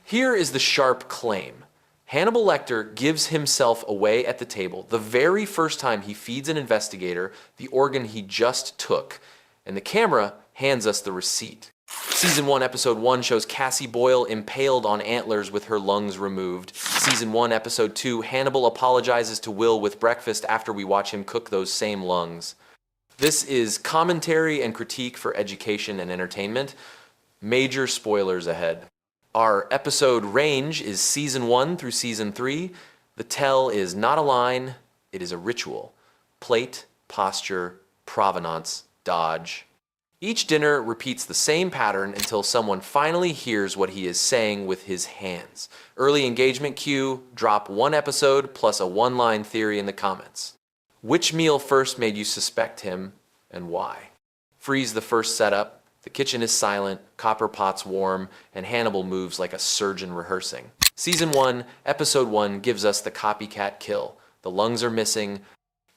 Here is the sharp claim. Hannibal Lecter gives himself away at the table the very first time he feeds an investigator the organ he just took, and the camera hands us the receipt. Season 1, Episode 1 shows Cassie Boyle impaled on antlers with her lungs removed. Season 1, Episode 2, Hannibal apologizes to Will with breakfast after we watch him cook those same lungs. This is commentary and critique for education and entertainment. Major spoilers ahead. Our episode range is Season 1 through Season 3. The tell is not a line, it is a ritual. Plate, posture, provenance, dodge. Each dinner repeats the same pattern until someone finally hears what he is saying with his hands. Early engagement cue, drop one episode plus a one-line theory in the comments. Which meal first made you suspect him, and why? Freeze the first setup. The kitchen is silent, copper pot's warm, and Hannibal moves like a surgeon rehearsing. Season 1, Episode 1 gives us the copycat kill. The lungs are missing.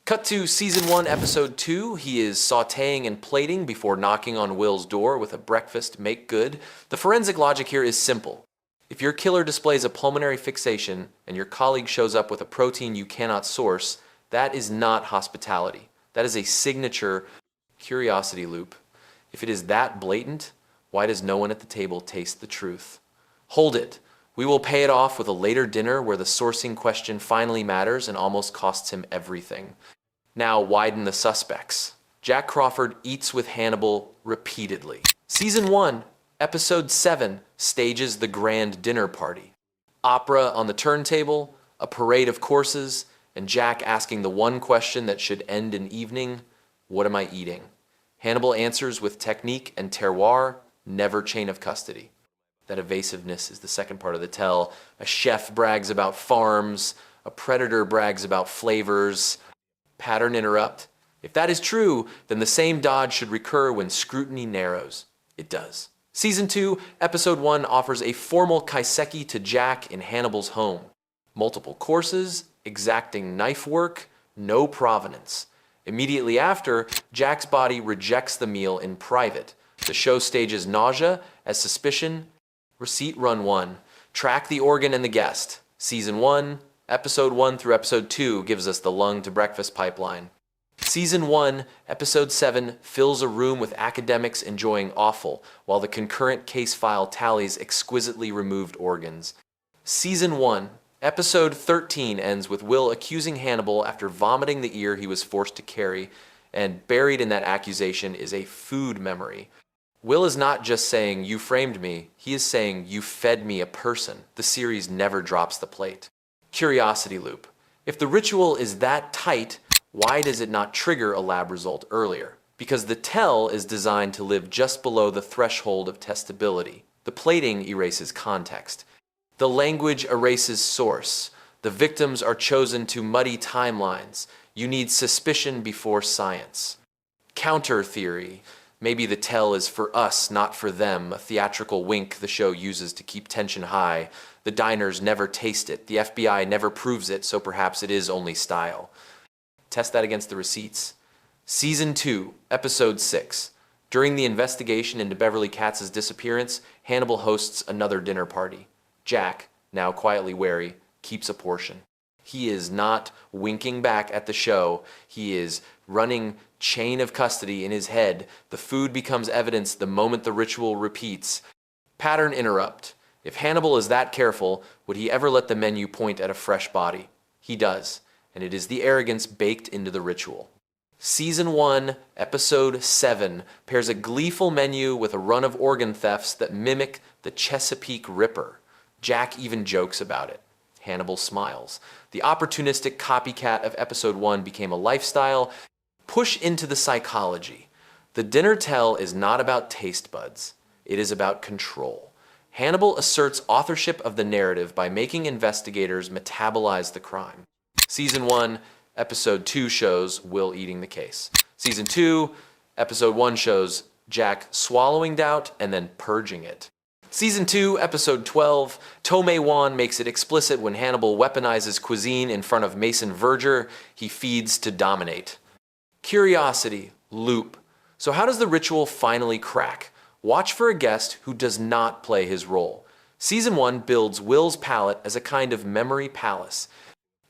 Cut to Season 1, Episode 2. He is sautéing and plating before knocking on Will's door with a breakfast make good. The forensic logic here is simple. If your killer displays a pulmonary fixation and your colleague shows up with a protein you cannot source, that is not hospitality. That is a signature curiosity loop. If it is that blatant, why does no one at the table taste the truth? Hold it. We will pay it off with a later dinner where the sourcing question finally matters and almost costs him everything. Now widen the suspects. Jack Crawford eats with Hannibal repeatedly. Season 1, Episode 7 stages the grand dinner party. Opera on the turntable, a parade of courses, and Jack asking the one question that should end an evening, what am I eating? Hannibal answers with technique and terroir, never chain of custody. That evasiveness is the second part of the tell. A chef brags about farms, a predator brags about flavors. Pattern interrupt. If that is true, then the same dodge should recur when scrutiny narrows. It does. Season 2, Episode 1 offers a formal Kaiseki to Jack in Hannibal's home. Multiple courses, exacting knife work, no provenance. Immediately after, Jack's body rejects the meal in private. The show stages nausea as suspicion. Receipt run 1. Track the organ and the guest. Season 1, Episode 1 through Episode 2 gives us the lung to breakfast pipeline. Season 1, Episode 7 fills a room with academics enjoying offal, while the concurrent case file tallies exquisitely removed organs. Season 1, Episode 13 ends with Will accusing Hannibal after vomiting the ear he was forced to carry, and buried in that accusation is a food memory. Will is not just saying, "You framed me," he is saying, "You fed me a person." The series never drops the plate. Curiosity loop. If the ritual is that tight, why does it not trigger a lab result earlier? Because the tell is designed to live just below the threshold of testability. The plating erases context. The language erases source. The victims are chosen to muddy timelines. You need suspicion before science. Counter theory. Maybe the tell is for us, not for them, a theatrical wink the show uses to keep tension high. The diners never taste it. The FBI never proves it, so perhaps it is only style. Test that against the receipts. Season 2, Episode 6. During the investigation into Beverly Katz's disappearance, Hannibal hosts another dinner party. Jack, now quietly wary, keeps a portion. He is not winking back at the show. He is running chain of custody in his head. The food becomes evidence the moment the ritual repeats. Pattern interrupt. If Hannibal is that careful, would he ever let the menu point at a fresh body? He does, and it is the arrogance baked into the ritual. Season 1, Episode 7 pairs a gleeful menu with a run of organ thefts that mimic the Chesapeake Ripper. Jack even jokes about it. Hannibal smiles. The opportunistic copycat of Episode 1 became a lifestyle. Push into the psychology. The dinner tell is not about taste buds. It is about control. Hannibal asserts authorship of the narrative by making investigators metabolize the crime. Season 1, Episode 2 shows Will eating the case. Season 2, Episode 1 shows Jack swallowing doubt and then purging it. Season 2, Episode 12, Tomei Wan makes it explicit when Hannibal weaponizes cuisine in front of Mason Verger, he feeds to dominate. Curiosity, loop. So how does the ritual finally crack? Watch for a guest who does not play his role. Season 1 builds Will's palate as a kind of memory palace.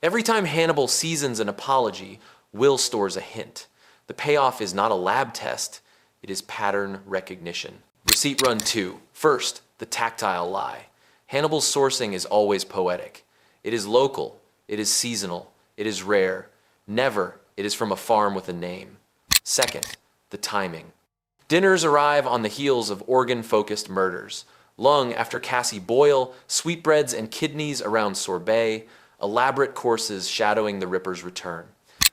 Every time Hannibal seasons an apology, Will stores a hint. The payoff is not a lab test, it is pattern recognition. Receipt run 2. First, the tactile lie. Hannibal's sourcing is always poetic. It is local, it is seasonal, it is rare. Never, it is from a farm with a name. Second, the timing. Dinners arrive on the heels of organ-focused murders. Lung after Cassie Boyle, sweetbreads and kidneys around sorbet, elaborate courses shadowing the Ripper's return.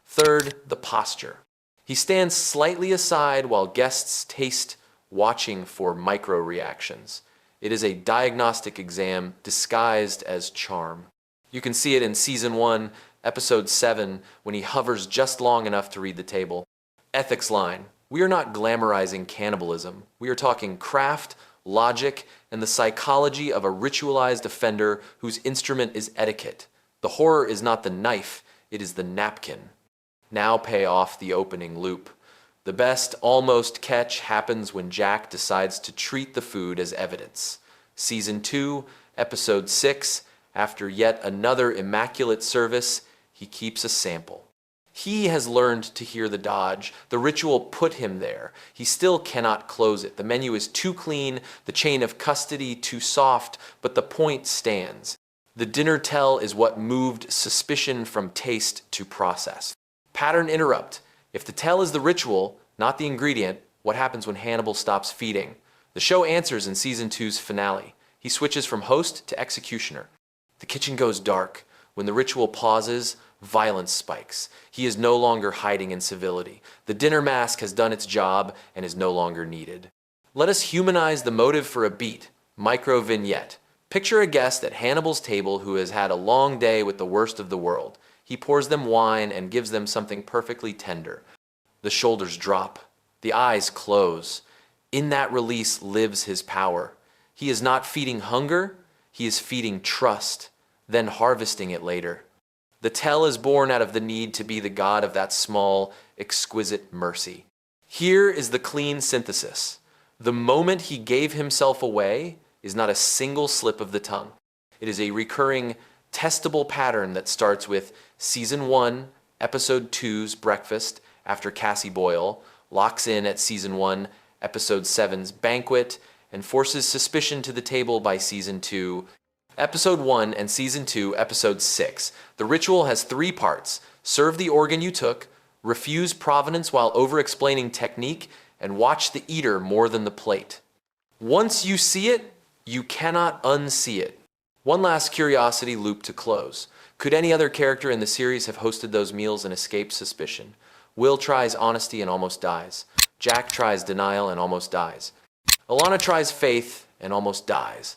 Third, the posture. He stands slightly aside while guests taste, watching for micro-reactions. It is a diagnostic exam disguised as charm. You can see it in Season 1, Episode 7, when he hovers just long enough to read the table. Ethics line. We are not glamorizing cannibalism. We are talking craft, logic, and the psychology of a ritualized offender whose instrument is etiquette. The horror is not the knife, it is the napkin. Now pay off the opening loop. The best almost catch happens when Jack decides to treat the food as evidence. Season 2, Episode 6, after yet another immaculate service, he keeps a sample. He has learned to hear the dodge. The ritual put him there. He still cannot close it. The menu is too clean, the chain of custody too soft, but the point stands. The dinner tell is what moved suspicion from taste to process. Pattern interrupt. If the tell is the ritual, not the ingredient, what happens when Hannibal stops feeding? The show answers in Season 2's finale. He switches from host to executioner. The kitchen goes dark. When the ritual pauses, violence spikes. He is no longer hiding in civility. The dinner mask has done its job and is no longer needed. Let us humanize the motive for a beat. Micro-vignette. Picture a guest at Hannibal's table who has had a long day with the worst of the world. He pours them wine and gives them something perfectly tender. The shoulders drop. The eyes close. In that release lives his power. He is not feeding hunger, he is feeding trust, then harvesting it later. The tell is born out of the need to be the God of that small, exquisite mercy. Here is the clean synthesis. The moment he gave himself away is not a single slip of the tongue. It is a recurring, testable pattern that starts with Season 1, Episode 2's breakfast after Cassie Boyle, locks in at Season 1, Episode 7's banquet, and forces suspicion to the table by Season 2, Episode 1 and Season 2, Episode 6. The ritual has 3 parts. Serve the organ you took, refuse provenance while over-explaining technique, and watch the eater more than the plate. Once you see it, you cannot unsee it. One last curiosity loop to close. Could any other character in the series have hosted those meals and escaped suspicion? Will tries honesty and almost dies. Jack tries denial and almost dies. Alana tries faith and almost dies.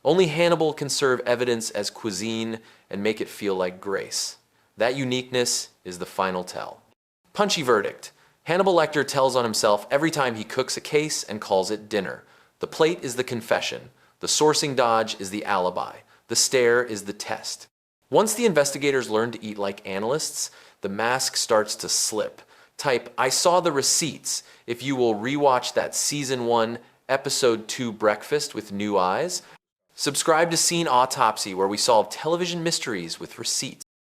Only Hannibal can serve evidence as cuisine and make it feel like grace. That uniqueness is the final tell. Punchy verdict. Hannibal Lecter tells on himself every time he cooks a case and calls it dinner. The plate is the confession. The sourcing dodge is the alibi. The stare is the test. Once the investigators learn to eat like analysts, the mask starts to slip. Type, "I saw the receipts," if you will rewatch that Season 1, Episode 2 breakfast with new eyes. Subscribe to Scene Autopsy, where we solve television mysteries with receipts.